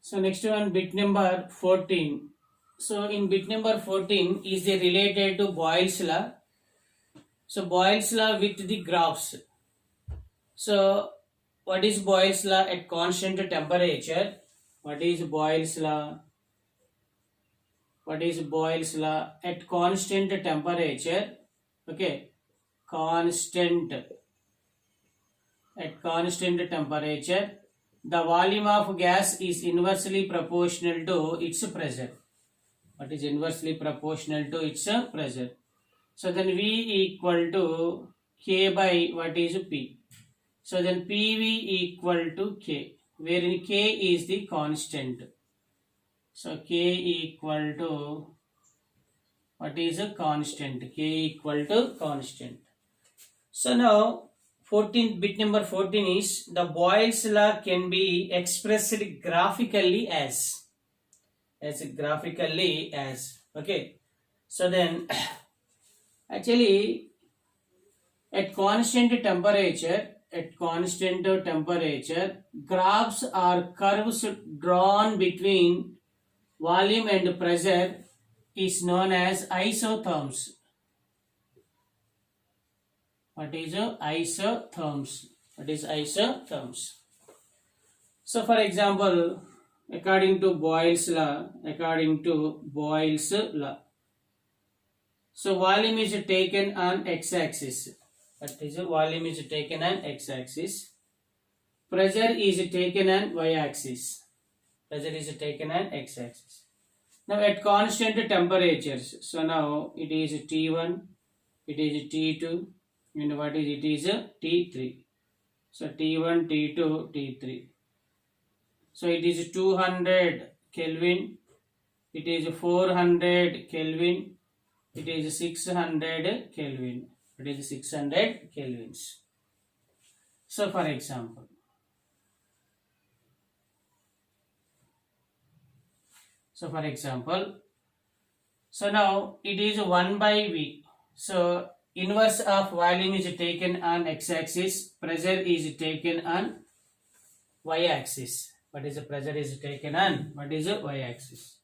So next one, bit number 14. So in bit number 14 is the related to Boyle's law. So Boyle's law with the graphs. So what is Boyle's law at constant temperature? What is Boyle's law? What is Boyle's law at constant temperature? Okay, constant, at constant temperature, the volume of gas is inversely proportional to its pressure. What is inversely proportional to its pressure? So then V equal to K by what is P. So then PV equal to K, wherein K is the constant. So K equal to what is a constant? K equal to constant. So now 14th bit number 14 is the Boyle's law can be expressed graphically as graphically as. Okay, so then actually at constant temperature, graphs are curves drawn between volume and pressure is known as isotherms. What is isotherms? What is isotherms? So for example, according to Boyle's law, so volume is taken on x-axis. That is, volume is taken on x-axis. Pressure is taken on y-axis. Pressure is taken on x-axis. Now at constant temperatures, so now it is T1, it is T2, and what is it is T3. So T1, T2, T3. So it is 200 Kelvin, it is 400 Kelvin, it is 600 Kelvin. It is 600 Kelvins. So for example, so now it is 1 by V. So inverse of volume is taken on x-axis, pressure is taken on y-axis. What is the pressure is taken on? What is the y-axis?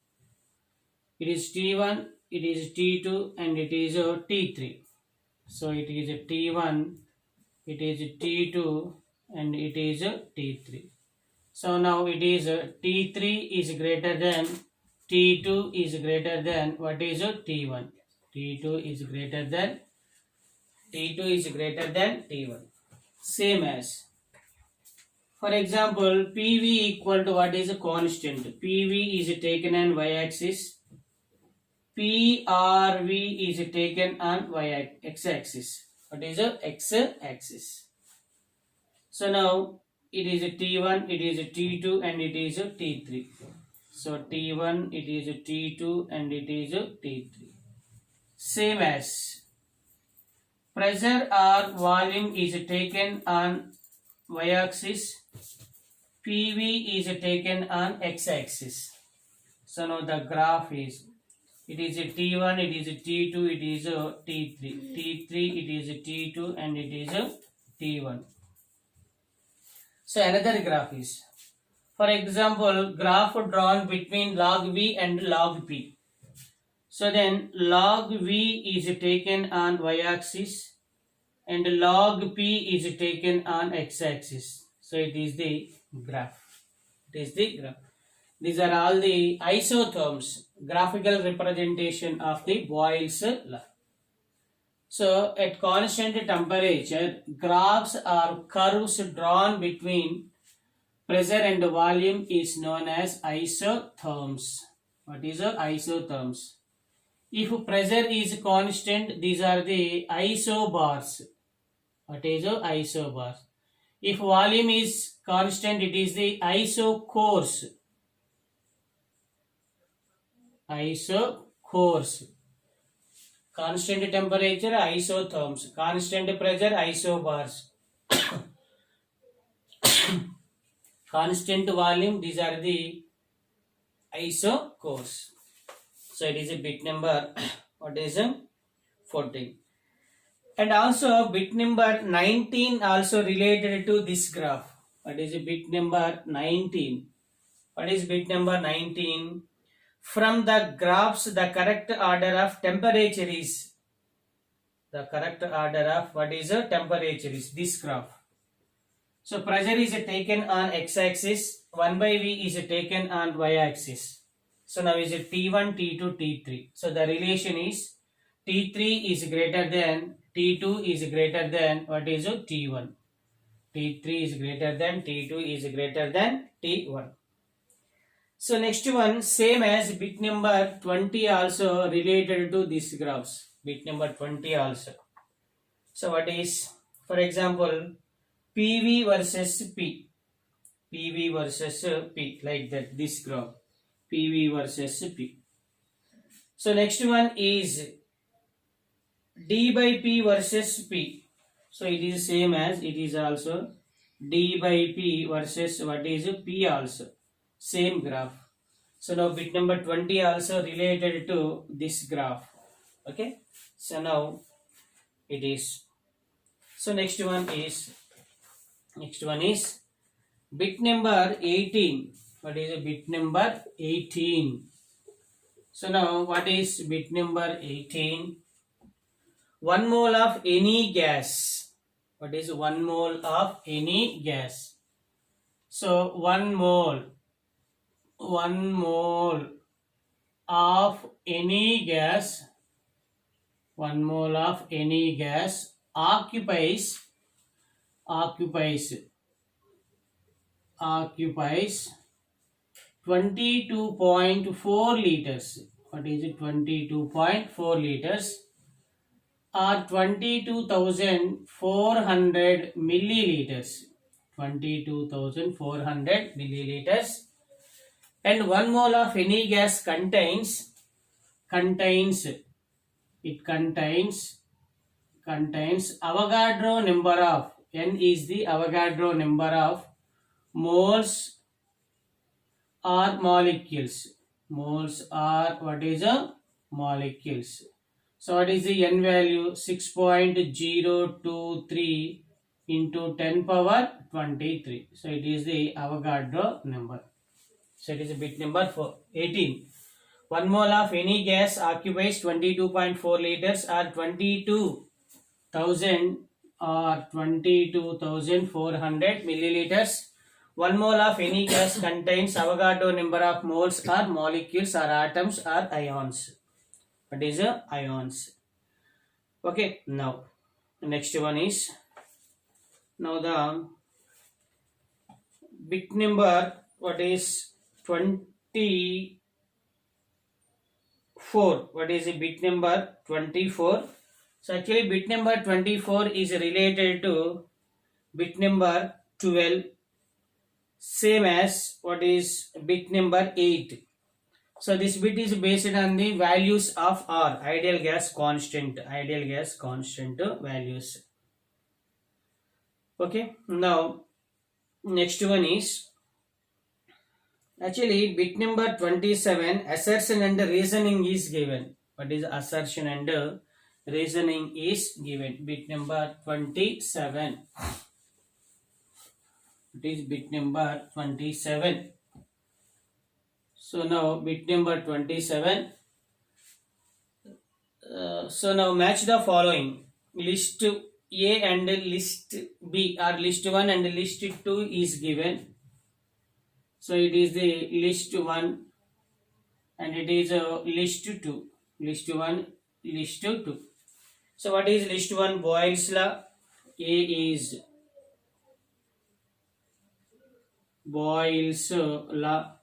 It is T1, it is T2, and it is T3. So it is T1, it is T2, and it is T3. So now it is T3 is greater than T2 is greater than what is T1. T2 is greater than T1. Same as, for example, PV equal to what is a constant. PV is taken on y-axis. PRV is taken on x-axis. What is a x-axis? So now it is a T1, it is a T2, and it is a T3. So T1, it is a T2, and it is a T3. Same as pressure or volume is taken on y-axis. PV is taken on x-axis. So now the graph is, it is a T1, it is a T2, it is a T3. T3, it is a T2, and it is a T1. So another graph is, for example, graph drawn between log V and log P. So then log V is taken on y-axis and log P is taken on x-axis. So it is the graph. These are all the isotherms, graphical representation of the Boyle's law. So at constant temperature, graphs or curves drawn between pressure and volume is known as isotherms. What is isotherms? If pressure is constant, these are the isobars. What is isobars? If volume is constant, it is the isocores. Constant temperature, isotherms. Constant pressure, isobars. Constant volume, these are the isocores. So it is a bit number, what is 14. And also bit number 19 also related to this graph. What is a bit number 19? What is bit number 19? From the graphs, the correct order of temperature is, the correct order of what is a temperature is this graph. So pressure is taken on x-axis, 1 by V is taken on y-axis. So now is it T1, T2, T3. So the relation is T3 is greater than, T2 is greater than, what is it? T1. T3 is greater than, T2 is greater than T1. So next one, same as bit number 20 also related to these graphs. Bit number 20 also. So what is, for example, PV versus P. PV versus P, like that, this graph. PV versus P. So next one is D by P versus P. So it is same as, it is also D by P versus what is P also. Same graph. So now bit number 20 also related to this graph. Okay. So now it is. So next one is bit number 18. What is a bit number 18? So now what is bit number 18? 1 mole of any gas. What is 1 mole of any gas? So 1 mole of any gas, 1 mole of any gas occupies 22.4 liters. What is it? 22.4 liters or 22,400 milliliters. 22,400 milliliters. And 1 mole of any gas contains Avogadro number of, N is the Avogadro number of moles or molecules. Moles are what is a molecules. So what is the N value? 6.023 into 10 power 23. So it is the Avogadro number. So it is a bit number 18. 1 mole of any gas occupies 22.4 liters or 22,400 milliliters. 1 mole of any gas contains Avogadro number of moles or molecules or atoms or ions. What is ions? Okay, now next one is, now the bit number, what is 24. What is the bit number 24? So actually bit number 24 is related to bit number 12, same as what is bit number 8. So this bit is based on the values of R, ideal gas constant values. Okay, now next one is, actually bit number 27, assertion and reasoning is given. What is assertion and reasoning is given? Bit number 27. It is bit number 27. So now bit number 27. So now match the following. List A and list B, or list 1 and list 2 is given. So it is the list 1 and it is list 2. List 1, list 2. So what is list 1? Boyle's law. A is Boyle's law.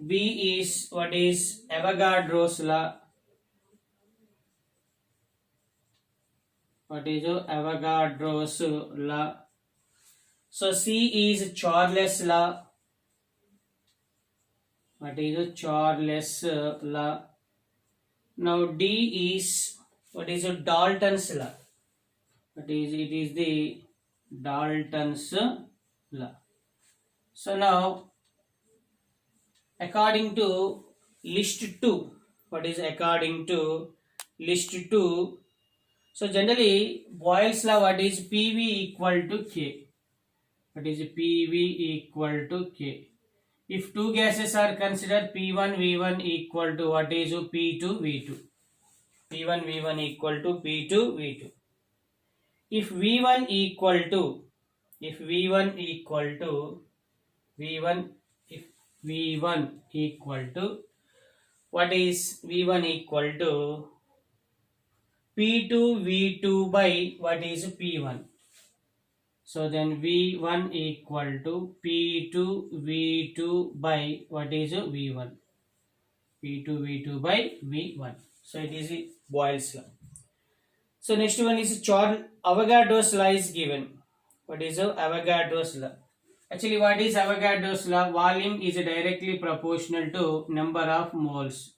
B is what is Avogadro's law. What is Avogadro's law? So C is Charles' law. What is Charles' law? Now D is what is Dalton's law. What is it? Is the Dalton's law. So now according to list 2, what is according to list 2? So generally Boyle's law, what is PV equal to K? What is PV equal to K? If two gases are considered, P1 V1 equal to what is P2 V2. P1 V1 equal to P2 V2. If V1 equal to, if V1 equal to, V1, if V1 equal to, what is V1 equal to P2 V2 by what is P1. So then V1 equal to P2 V2 by what is V1. P2 V2 by V1. So it is Boyle's law. So next one is Avogadro's law is given. What is Avogadro's law? Actually, what is Avogadro's law? Volume is directly proportional to number of moles.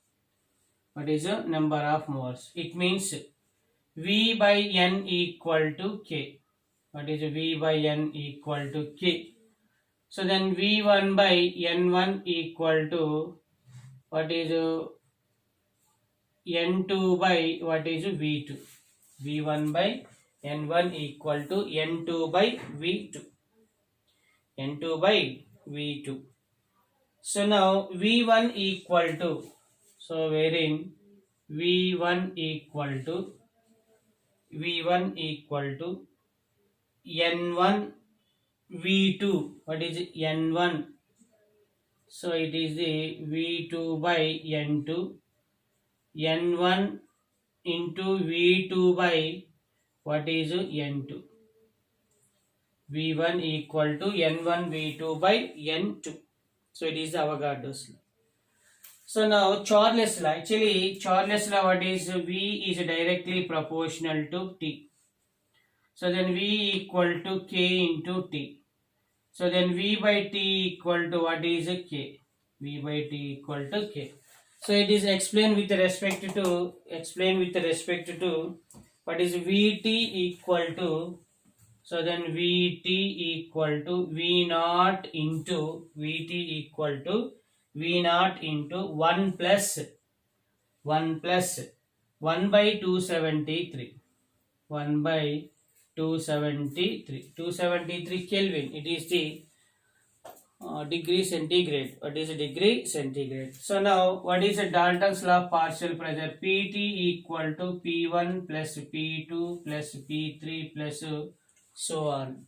What is the number of moles? It means V by N equal to K. What is V by N equal to K? So then V1 by N1 equal to what is N2 by what is V2. V1 by N1 equal to N2 by V2. N2 by V2. So now V1 equal to, so wherein V1 equal to N1 V2. What is N1? So it is the V2 by N2. N1 into V2 by what is N2. V1 equal to N1 V2 by N2. So it is the Avogadro's law. So now Charles law. Actually, Charles law, what is V is directly proportional to T. So then V equal to K into T. So then V by T equal to what is K? V by T equal to K. So it is explained with respect to what is Vt equal to, so then Vt equal to V naught into Vt equal to V naught into 1 plus 1 by 273. 1 by 273 Kelvin. It is the degree centigrade. What is a degree centigrade? So now what is a Dalton's law of partial pressure? Pt equal to P1 plus P2 plus P3 plus so on.